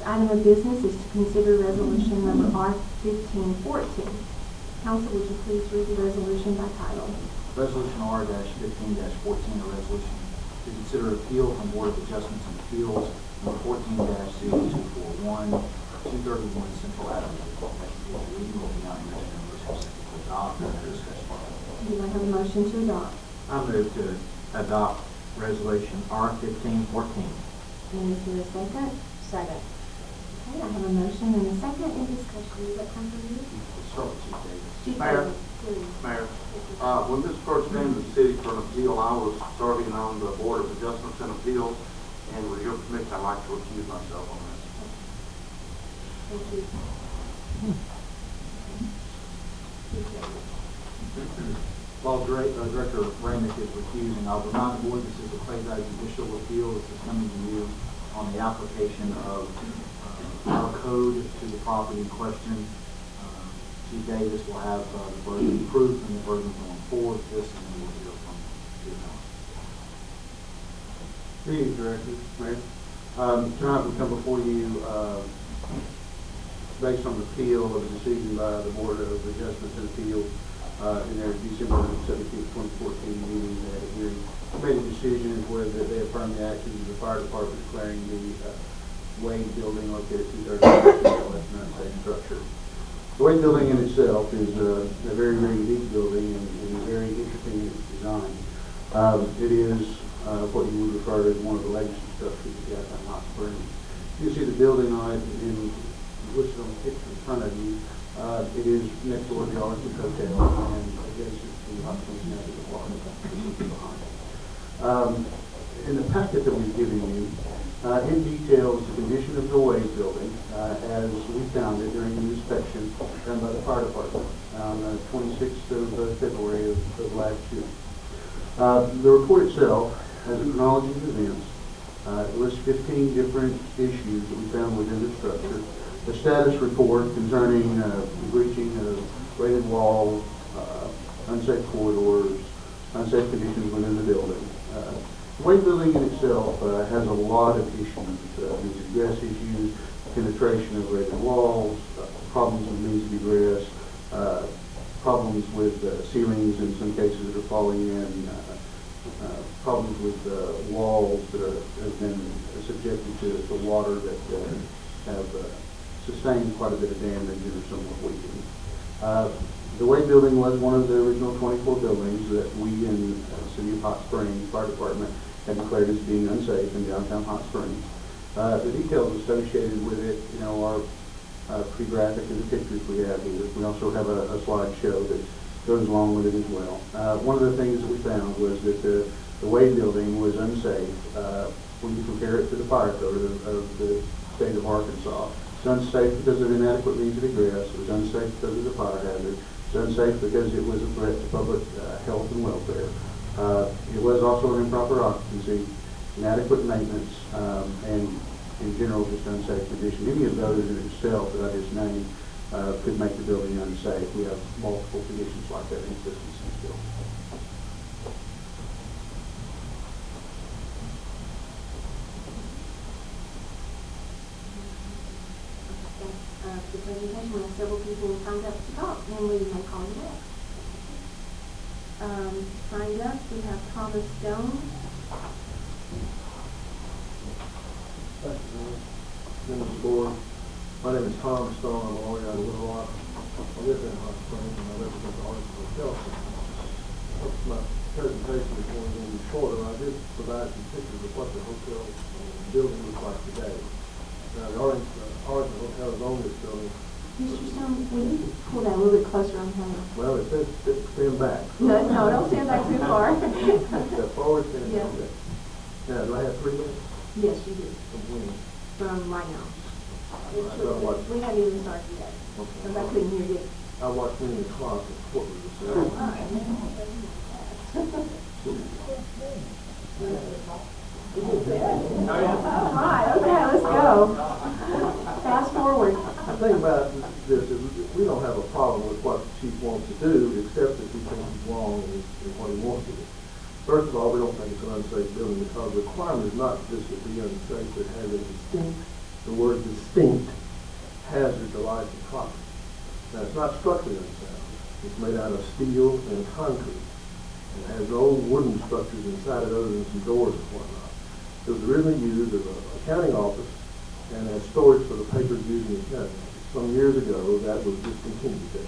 item of business is to consider resolution number R-1514. Council, would you please read the resolution by title? Resolution R-15-14, a resolution to consider appeal from Board of Adjustments and Appeals number 14-0241, 231 Central Avenue. Reading will be now entertained a motion second to adopt and discussion. Do I have a motion to adopt? I move to adopt resolution R-1514. And is there a second? Second. Okay, I have a motion and a second. Any discussion? Does that come from you? Start with Chief Davis. Chief Mayor. Davis, please. Mayor, when this first came to the city for an appeal, I was serving on the Board of Adjustments and Appeals, and with your permission, I'd like to recuse myself on this. Thank you. Chief Davis. While Director Ramick is recusing, I'll remind the board this is a quasi-judicial appeal. This is coming to you on the application of our code to the property in question. Chief Davis will have the burden of proof and the burden going forward with this, and then we'll hear from the appellant. Good evening, Director, Mayor. Tonight we come before you based on the appeal of a decision by the Board of Adjustments and Appeals in their December 17, 2014 meeting. They had a hearing, made a decision where they affirmed the actions of the fire department declaring the Wade Building located at 230 an unsafe structure. The Wade Building in itself is a very, very unique building and very interesting in its design. It is what you would refer to as one of the legacy structures of Downtown Hot Springs. You can see the building on it in listed on the picture in front of you. It is next door to the Arlington Hotel and adjacent to the Hot Springs National Park behind. In the packet that we've given you, it details the condition of the Wade Building as we found it during the inspection done by the fire department on the 26th of February of last year. The report itself has a chronology of events. It lists 15 different issues that we found within the structure. The status report concerning breaching of rated walls, unsafe corridors, unsafe conditions within the building. The Wade Building in itself has a lot of issues. These egress issues, penetration of rated walls, problems with means of egress, problems with ceilings in some cases that are falling in, problems with walls that have been subjected to water that have sustained quite a bit of damage and are somewhat weakened. The Wade Building was one of the original 24 buildings that we in the City of Hot Springs Fire Department had declared as being unsafe in downtown Hot Springs. The details associated with it, are pretty graphic in the pictures we have here. We also have a slideshow that goes along with it as well. One of the things that we found was that the Wade Building was unsafe when you compare it to the fire code of the state of Arkansas. It's unsafe because of inadequate means of egress. It was unsafe because of the fire hazard. It's unsafe because it was a threat to public health and welfare. It was also an improper occupancy, inadequate maintenance, and in general just unsafe condition. Any of those in itself that I just named could make the building unsafe. We have multiple conditions like that in existence still. The presentation. We have several people signed up to talk, and we may call you back. Signed up, we have Thomas Jones. Thank you, members of the board. My name is Tom Stone. I'm a lawyer out of Little Rock. I live in Hot Springs and I represent the Arkansas Hotel System. My presentation is going to be shorter. I did provide some pictures of what the hotel building looks like today. Now, the Arkansas Hotel is on this building. Mr. Stone, will you pull that a little bit closer on him? Well, it says stand back. No, don't stand back too far. Step forward, stand Yeah. back. Now, do I have 3 minutes? Yes, you do. From when? From right now. I don't watch. We haven't even started yet. Okay. Because I couldn't hear you. I watched Many O'Clock in the courtroom. All right. All right, okay, let's go. Fast forward. The thing about this is we don't have a problem with what the chief wants to do, except that we think he's wrong in what he wants to do. First of all, we don't think it's an unsafe building because the requirement is not just to be unsafe, but it has a distinct the word distinct hazard to life and property. Now, it's not structurally unsound. It's made out of steel and concrete. It has no wooden structures inside it other than some doors and whatnot. It was originally used as a accounting office and as storage for the papers used in the accounting office. Some years ago, that was discontinued.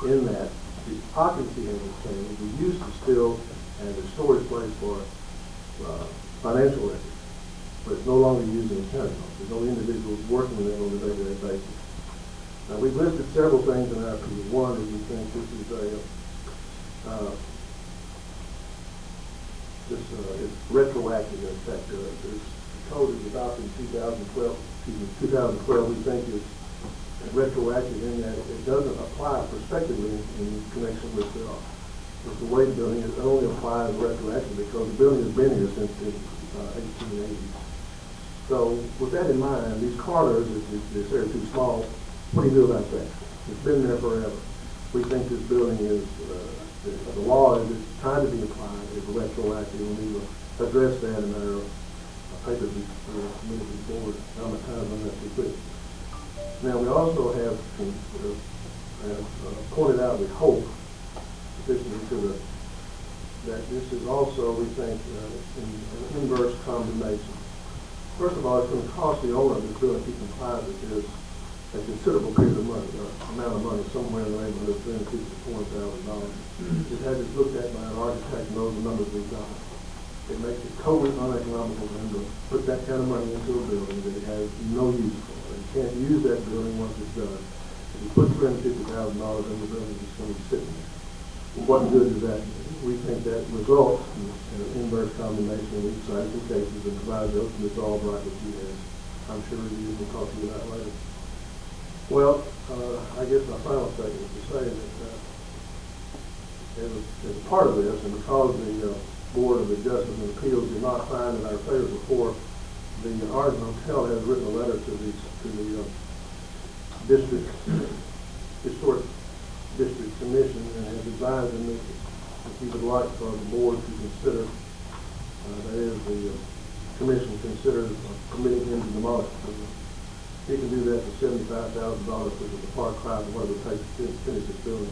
In that, the occupancy has changed. We used to still as a storage place for financial records, but it's no longer used in accounting office. There's no individuals working in it on a day-to-day basis. Now, we've listed several things in our appeal. One is we think this is it's retroactive in effect. The code is adopted in 2012. We think it's retroactive in that it doesn't apply prospectively in connection with the Wade Building. It only applies retroactively because the building has been here since the 1880s. So with that in mind, these corners, if they're too small, what do you do about that? It's been there forever. We think this building is, the law is trying to be applied is retroactive, and we will address that in our papers we submitted before. How much time on that we put. Now, we also have pointed out, we hope, sufficiently that this is also, we think, an inverse condemnation. First of all, it's going to cost the owner of this building to keep compliant with this a considerable period of money, amount of money, somewhere in the neighborhood of $350,000 to $400,000. It had this looked at by an architect and knows the numbers we've got. It makes it totally uneconomical for them to put that kind of money into a building that it has no use for. You can't use that building once it's done. If you put $350,000 in the building, it's going to be sitting there. Well, what good does that do? We think that results in an inverse condemnation. We've cited some cases and provided those to Ms. Albright, which she has, I'm sure, reviewed and talk to you about later. Well, I guess my final statement is to say that as a part of this, and because the Board of Adjustment and Appeals did not find in our favor before, the Arden Hotel has written a letter to the district, historic district commission, and has advised them that if you would like for the board to consider, that is, the commission consider permitting him to demolish the building. He can do that for $75,000, which is a far cry from what it would take to finish this building.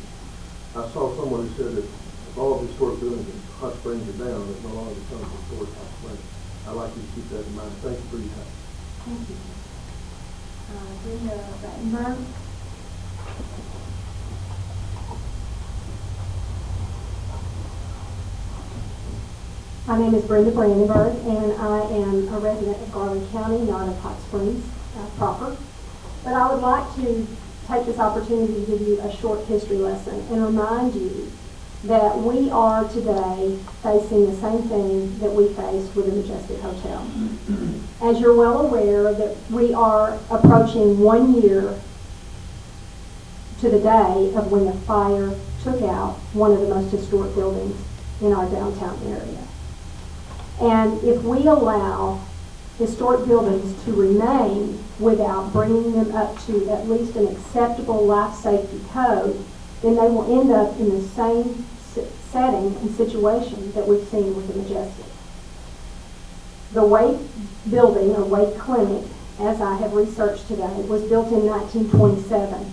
I saw someone who said that if all of the historic buildings in Hot Springs are down, it no longer becomes a historic Hot Springs. I'd like you to keep that in mind. Thank you for your time. Thank you. Brenda Battenberg. My name is Brenda Brandenburg, and I am a resident of Garland County, not of Hot Springs proper. But I would like to take this opportunity to give you a short history lesson and remind you that we are today facing the same thing that we faced with the Majestic Hotel. As you're well aware, that we are approaching 1 year to the day of when the fire took out one of the most historic buildings in our downtown area. And if we allow historic buildings to remain without bringing them up to at least an acceptable life safety code, then they will end up in the same setting and situation that we've seen with the Majestic. The Wade Building, or Wade Clinic, as I have researched today, was built in 1927.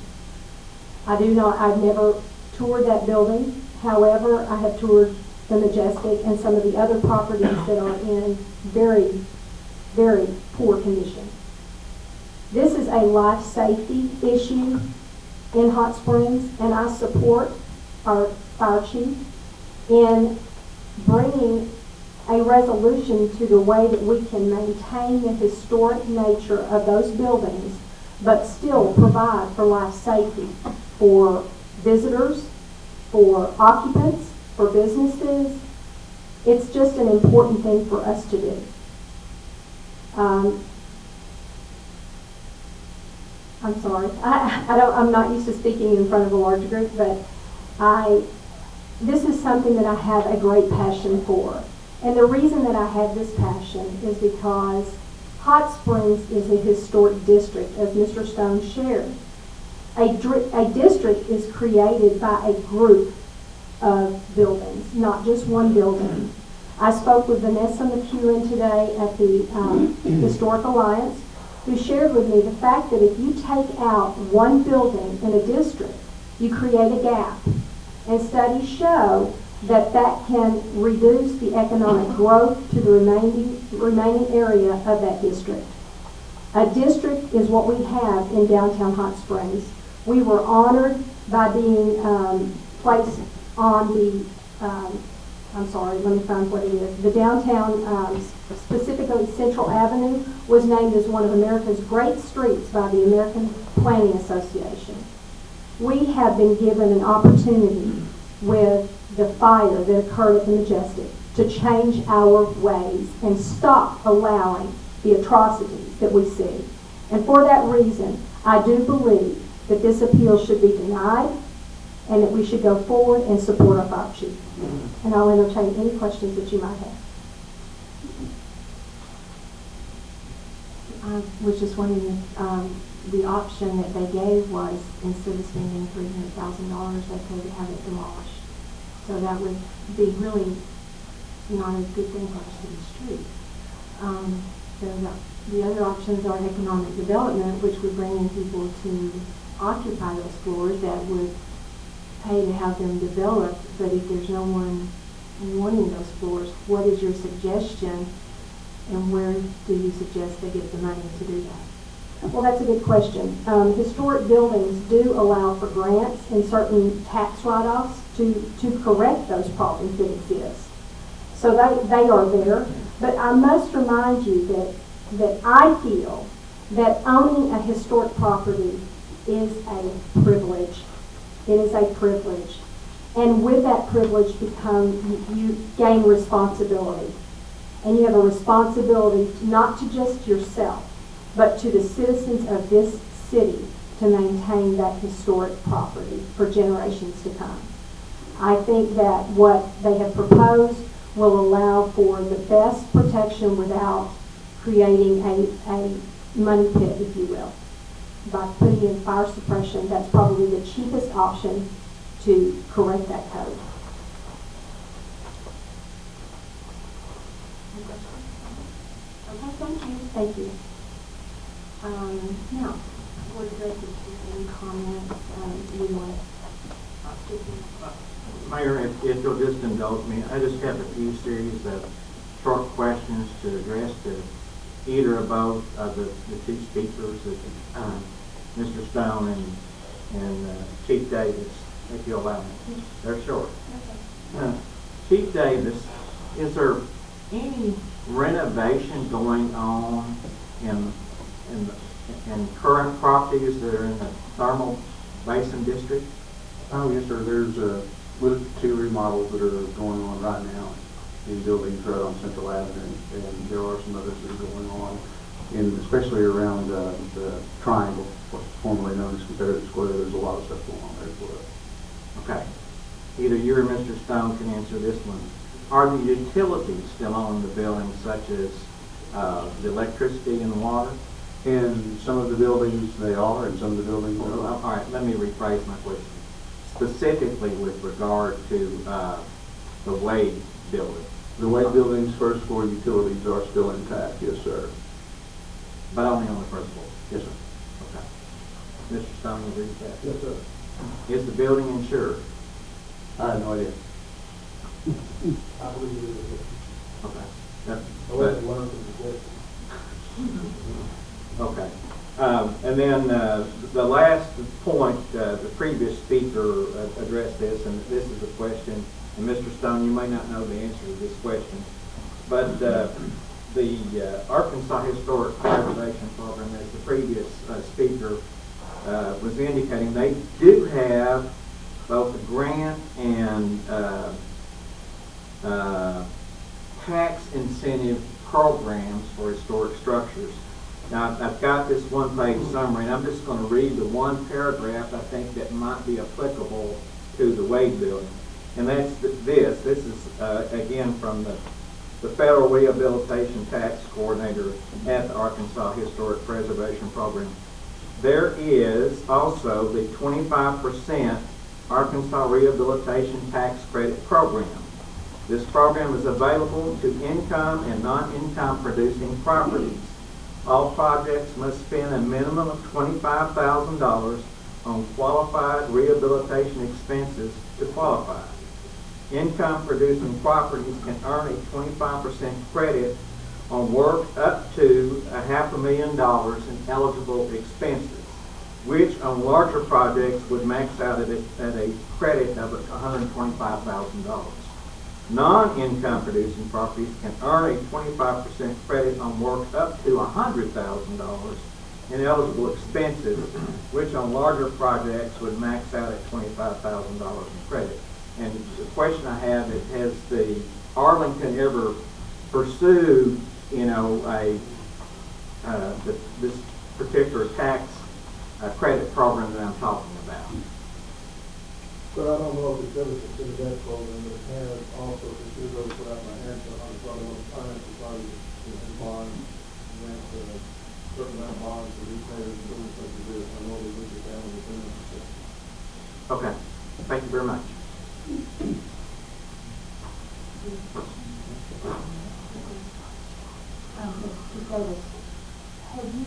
I've never toured that building. However, I have toured the Majestic and some of the other properties that are in very, very poor condition. This is a life safety issue in Hot Springs, and I support our fire chief in bringing a resolution to the way that we can maintain the historic nature of those buildings, but still provide for life safety for visitors, for occupants, for businesses. It's just an important thing for us to do. I'm sorry. I'm not used to speaking in front of a large group, but this is something that I have a great passion for. And the reason that I have this passion is because Hot Springs is a historic district, as Mr. Stone shared. A district is created by a group of buildings, not just one building. I spoke with Vanessa McEwen today at the Historic Alliance, who shared with me the fact that if you take out one building in a district, you create a gap. And studies show that that can reduce the economic growth to the remaining area of that district. A district is what we have in downtown Hot Springs. We were honored by being placed on the, I'm sorry, let me find what it is. The downtown, specifically Central Avenue, was named as one of America's great streets by the American Planning Association. We have been given an opportunity with the fire that occurred at the Majestic to change our ways and stop allowing the atrocities that we see. And for that reason, I do believe that this appeal should be denied and that we should go forward and support our fire chief. And I'll entertain any questions that you might have. I was just wondering if the option that they gave was instead of spending $300,000, they could have it demolished. So that would be really not a good thing for our city street. So the other options are economic development, which would bring in people to occupy those floors that would pay to have them developed. But if there's no one wanting those floors, what is your suggestion, and where do you suggest they get the money to do that? Well, that's a good question. Historic buildings do allow for grants and certain tax write-offs to correct those problems that exist. So they are there. But I must remind you that I feel that owning a historic property is a privilege. It is a privilege. And with that privilege you gain responsibility. And you have a responsibility not to just yourself, but to the citizens of this city to maintain that historic property for generations to come. I think that what they have proposed will allow for the best protection without creating a money pit, if you will. By putting in fire suppression, that's probably the cheapest option to correct that code. Okay, thank you. Thank you. Now, Board of Directors, any comments we want to Mayor, if you'll just indulge me, I just have a few series of short questions to address to either or both of the two speakers, Mr. Stone and Chief Davis, if you'll allow me. They're short. Chief Davis, is there any renovation going on in current properties that are in the Thermal Basin District? Oh, yes, sir. There's two remodels that are going on right now in buildings right on Central Avenue, and there are some others that are going on, especially around the Triangle, what's formerly known as Confederate Square. There's a lot of stuff going on there as well. Okay. Either you or Mr. Stone can answer this one. Are the utilities still on the buildings, such as the electricity and the water? In some of the buildings they are, and some of the buildings they're not. All right, let me rephrase my question. Specifically with regard to the Wade Building. The Wade Building's first floor utilities are still intact, yes, sir. But only on the first floor? Yes, sir. Okay. Mr. Stone, you agree with that? Yes, sir. Is the building insured? I have no idea. I believe it is. Okay. That- I wasn't learned from the question. Okay. And then the last point, the previous speaker addressed this, and this is a question, and Mr. Stone, you may not know the answer to this question, but the Arkansas Historic Preservation Program, as the previous speaker was indicating, they do have both a grant and tax incentive programs for historic structures. Now, I've got this one-page summary, and I'm just going to read the one paragraph I think that might be applicable to the Wade Building. And that's this. This is, again, from the Federal Rehabilitation Tax Coordinator at the Arkansas Historic Preservation Program. There is also the 25% Arkansas Rehabilitation Tax Credit Program. This program is available to income and non-income producing properties. All projects must spend a minimum of $25,000 on qualified rehabilitation expenses to qualify. Income-producing properties can earn a 25% credit on work up to $500,000 in eligible expenses, which on larger projects would max out at a credit of $125,000. Non-income producing properties can earn a 25% credit on work up to $100,000 in eligible expenses, which on larger projects would max out at $25,000 in credit. And the question I have is, has the Arlington ever pursued, this particular tax credit program that I'm talking about? But I don't know if it's ever considered that program, but it has also considered those without my answer on probably on finance, probably in bonds, grant a certain amount of bonds for repairs and doing such as this. I know they look at that on the business. Okay, thank you very much. Mr. Davis, have you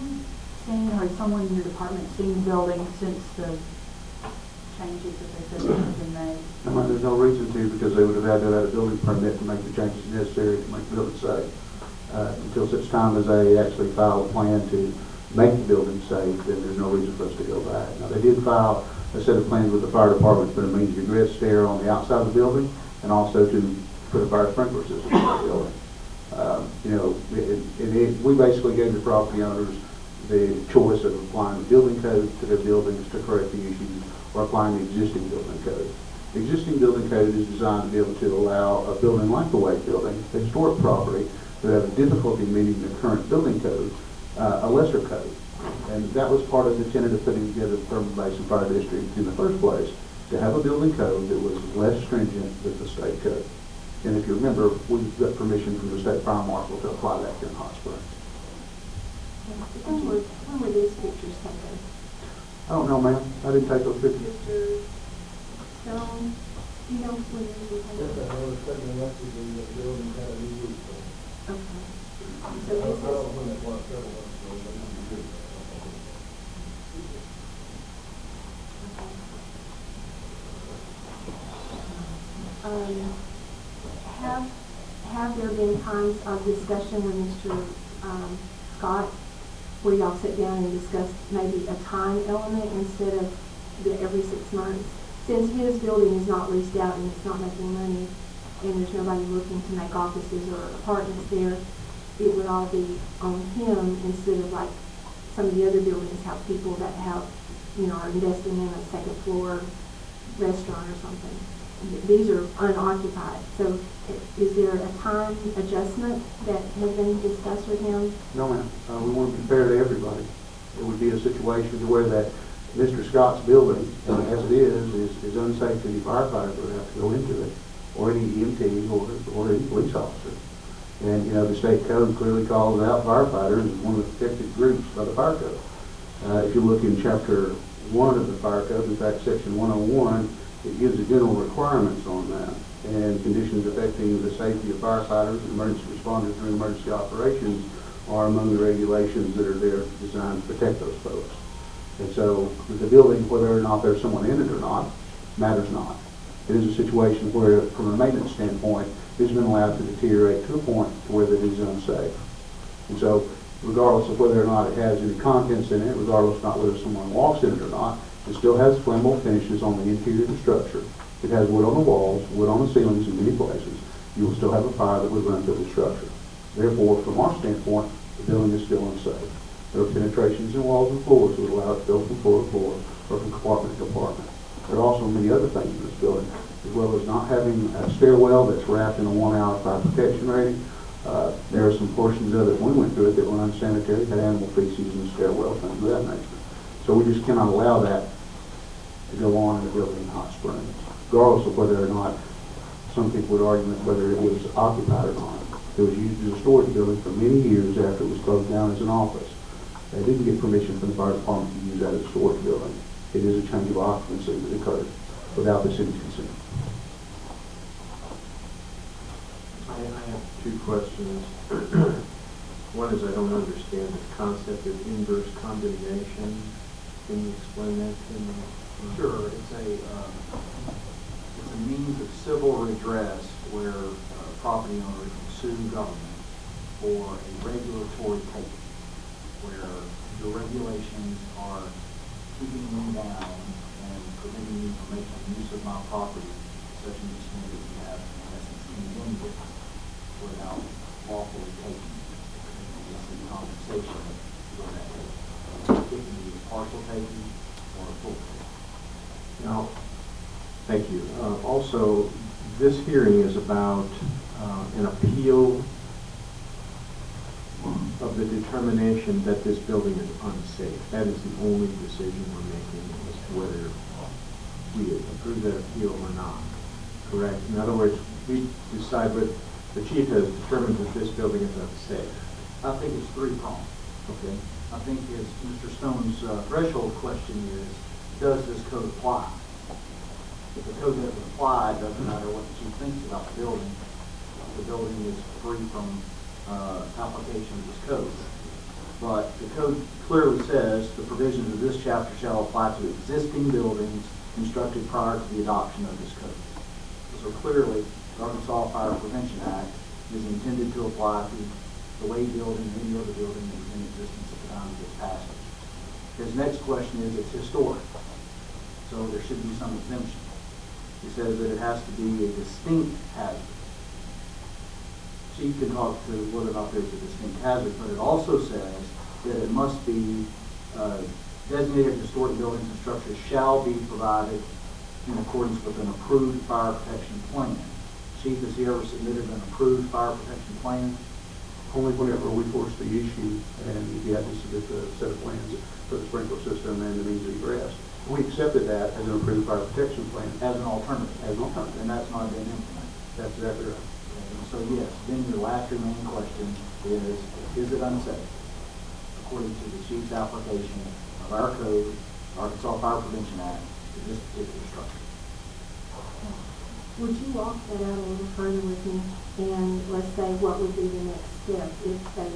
seen, or has someone in your department seen the building since the changes that they said have been made? There's no reason to, because they would have had to have a building permit to make the changes necessary to make the building safe. Until such time as they actually file a plan to make the building safe, then there's no reason for us to go back. Now, they did file a set of plans with the fire department to put a means of egress stair on the outside of the building, and also to put a fire sprinkler system in the building. We basically gave the property owners the choice of applying the building code to their buildings to correct the issues, or applying the existing building code. The existing building code is designed to be able to allow a building like the Wade Building, a historic property, that have a difficulty meeting the current building code, a lesser code. And that was part of the tenet of putting together the Thermal Basin Fire District in the first place, to have a building code that was less stringent than the state code. And if you remember, we got permission from the state fire marshal to apply that here in Hot Springs. When were these pictures taken? I don't know, ma'am. I didn't take those pictures. Mr. Stone, do you know when these were Yes, taken? I was taking up to the building had a new roof. Okay. I So this don't know is, when that was, several months ago, but it was good. Have there been times of discussion with Mr. Scott where y'all sit down and discuss maybe a time element instead of every 6 months? Since his building is not leased out and it's not making money, and there's nobody looking to make offices or apartments there, it would all be on him instead of like some of the other buildings have people that have, are investing in a second floor restaurant or something. These are unoccupied. So is there a time adjustment that has been discussed with him? No, ma'am. We want to be fair to everybody. It would be a situation to where that Mr. Scott's building, as it is unsafe to any firefighter would have to go into it, or any EMT, or any police officer. And, the state code clearly calls out firefighters as one of the protected groups by the fire code. If you look in Chapter 1 of the fire code, in fact, Section 101, it gives the general requirements on that, and conditions affecting the safety of firefighters and emergency responders during emergency operations are among the regulations that are there designed to protect those folks. And so with the building, whether or not there's someone in it or not, matters not. It is a situation where, from a maintenance standpoint, it's been allowed to deteriorate to a point where it is unsafe. And so, regardless of whether or not it has any contents in it, regardless of not whether someone walks in it or not, it still has flammable finishes on the interior of the structure. It has wood on the walls, wood on the ceilings in many places. You will still have a fire that would run through the structure. Therefore, from our standpoint, the building is still unsafe. There are penetrations in walls and floors that would allow it to go from floor to floor or from compartment to compartment. There are also many other things in this building, as well as not having a stairwell that's wrapped in a 1-hour fire protection rating. There are some portions of it, when we went through it, that were unsanitary, had animal feces in the stairwell, things of that nature. So we just cannot allow that to go on in the building in Hot Springs, regardless of whether or not some people would argue whether it was occupied or not. It was used as a storage building for many years after it was closed down as an office. They didn't get permission from the fire department to use that as a storage building. It is a change of occupancy that occurred without the city's consent. I have 2 questions. One is I don't understand the concept of inverse condemnation. Can you explain that to me? Sure, it's a means of civil redress where a property owner can sue government for a regulatory taking, where the regulations are keeping me down and preventing me from making use of my property to such an extent that we have, in essence, condemned it without lawfully taking it. And we see compensation for that taking. It can be a partial taking or a full taking. Now, thank you. Also, this hearing is about an appeal of the determination that this building is unsafe. That is the only decision we're making as to whether we approve that appeal or not. Correct? In other words, we decide what the chief has determined that this building is unsafe. I think it's three-pronged. Okay? I think as Mr. Stone's threshold question is, does this code apply? If the code doesn't apply, it doesn't matter what the chief thinks about the building. The building is free from application of this code. But the code clearly says the provisions of this chapter shall apply to existing buildings constructed prior to the adoption of this code. So clearly, the Arkansas Fire Prevention Act is intended to apply to the Wade Building and any other building that was in existence at the time of this passage. His next question is, it's historic, so there should be some exemption. He says that it has to be a distinct hazard. Chief can talk to whether or not there's a distinct hazard, but it also says that it must be designated historic buildings and structures shall be provided in accordance with an approved fire protection plan. Chief, has he ever submitted an approved fire protection plan? Only whenever we forced the issue and he had to submit the set of plans for the sprinkler system and the means of egress. We accepted that as an approved fire protection plan. As an alternative. As an alternative. And that's not been implemented. That's exactly right. And so yes, then your last remaining question is it unsafe? According to the chief's application of our code, Arkansas Fire Prevention Act, to this particular structure. Would you walk that out a little further with me? And let's say what would be the next step if they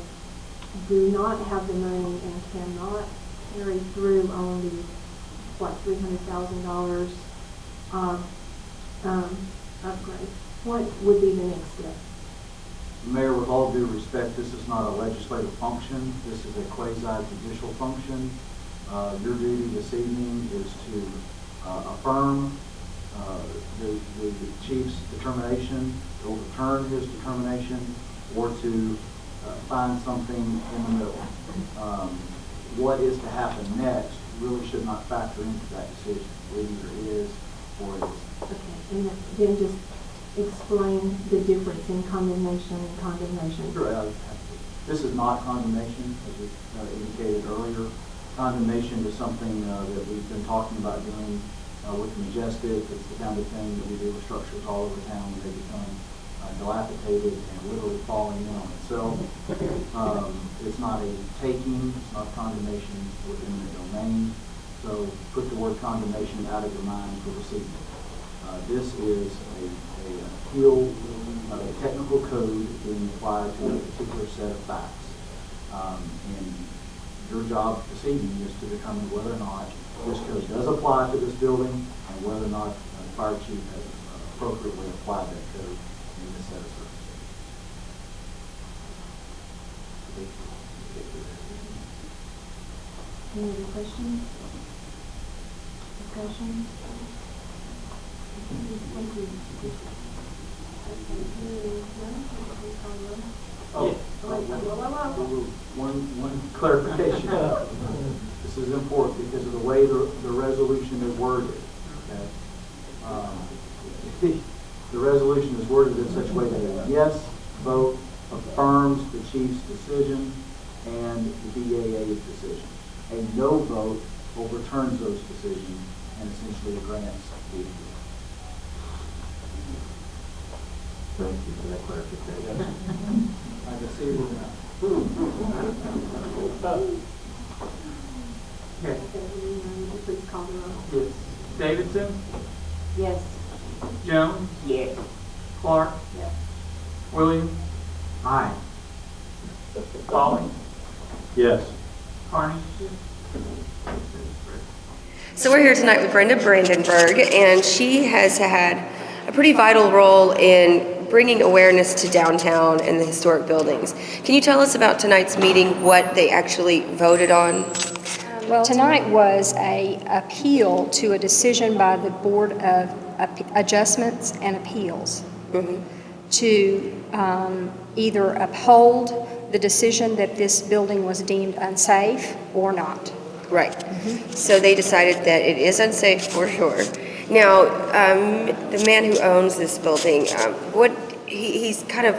do not have the money and cannot carry through on the, $300,000 upgrade? What would be the next step? Mayor, with all due respect, this is not a legislative function. This is a quasi-judicial function. Your duty this evening is to affirm the chief's determination, to overturn his determination, or to find something in the middle. What is to happen next really should not factor into that decision. It either is or it isn't. Okay, and then just explain the difference in condemnation and condemnation. Sure, this is not condemnation, as we indicated earlier. Condemnation is something that we've been talking about doing with Majestic. It's the kind of thing that we do with structures all over town when they become dilapidated and literally falling in on itself. It's not a taking, it's not condemnation within the domain. So put the word condemnation out of your mind for this evening. This is a appeal, a technical code being applied to a particular set of facts. And your job this evening is to determine whether or not this code does apply to this building and whether or not the fire chief has appropriately applied that code in this set of circumstances. Any other questions? Discussion? Thank you. Oh, one clarification. This is important because of the way the resolution is worded. Okay? The resolution is worded in such a way that a yes vote affirms the chief's decision and the BAA's decision. A no vote overturns those decisions and essentially grants the appeal. Thank you for that clarification. I can see it now. Okay. Please call the roll. Yes. Davidson? Yes. Jones? Yes. Clark? Yes. Williams? Aye. Pauling? Yes. Carney? So we're here tonight with Brenda Brandenburg, and she has had a pretty vital role in bringing awareness to downtown and the historic buildings. Can you tell us about tonight's meeting, what they actually voted on? Well, tonight was a appeal to a decision by the Board of Adjustments and Appeals to either uphold the decision that this building was deemed unsafe or not. Right. So they decided that it is unsafe for sure. Now, the man who owns this building, he's kind of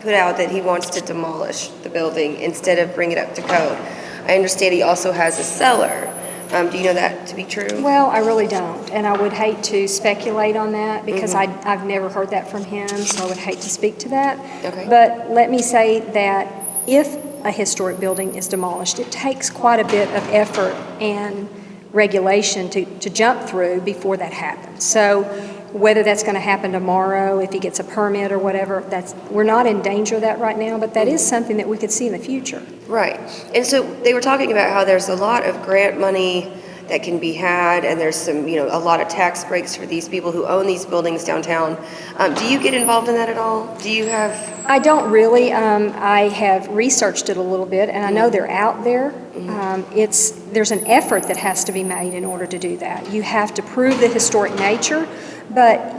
put out that he wants to demolish the building instead of bring it up to code. I understand he also has a cellar. Do you know that to be true? Well, I really don't, and I would hate to speculate on that because I've never heard that from him, so I would hate to speak to that. Okay. But let me say that if a historic building is demolished, it takes quite a bit of effort and regulation to jump through before that happens. So whether that's going to happen tomorrow, if he gets a permit or whatever, we're not in danger of that right now, but that is something that we could see in the future. Right. And so they were talking about how there's a lot of grant money that can be had, and there's some, a lot of tax breaks for these people who own these buildings downtown. Do you get involved in that at all? Do you have? I don't really. I have researched it a little bit, and I know they're out there. There's an effort that has to be made in order to do that. You have to prove the historic nature, but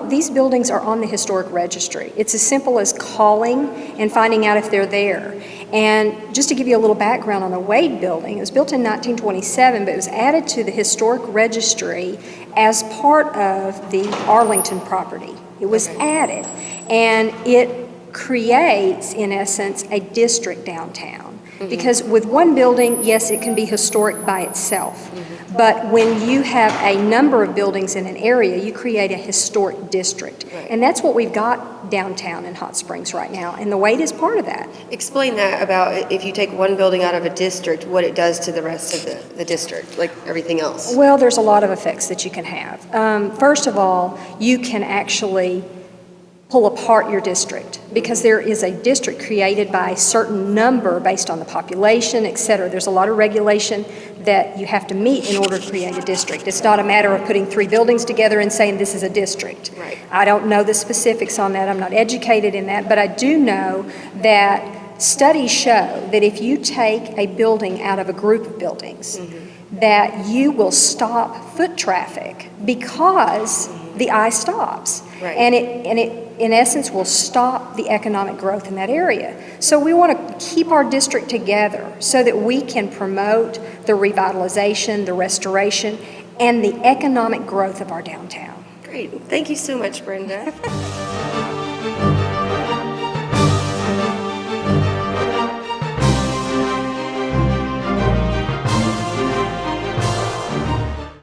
these buildings are on the historic registry. It's as simple as calling and finding out if they're there. And just to give you a little background on the Wade Building, it was built in 1927, but it was added to the historic registry as part of the Arlington property. It was added, and it creates, in essence, a district downtown. Because with one building, yes, it can be historic by itself. But when you have a number of buildings in an area, you create a historic district. Right. And that's what we've got downtown in Hot Springs right now, and the Wade is part of that. Explain that about if you take one building out of a district, what it does to the rest of the district, like everything else. Well, there's a lot of effects that you can have. First of all, you can actually pull apart your district because there is a district created by a certain number based on the population, et cetera. There's a lot of regulation that you have to meet in order to create a district. It's not a matter of putting 3 buildings together and saying this is a district. Right. I don't know the specifics on that. I'm not educated in that, but I do know that studies show that if you take a building out of a group of buildings, that you will stop foot traffic because the eye stops. Right. And it in essence will stop the economic growth in that area. So we want to keep our district together so that we can promote the revitalization, the restoration, and the economic growth of our downtown. Great. Thank you so much, Brenda.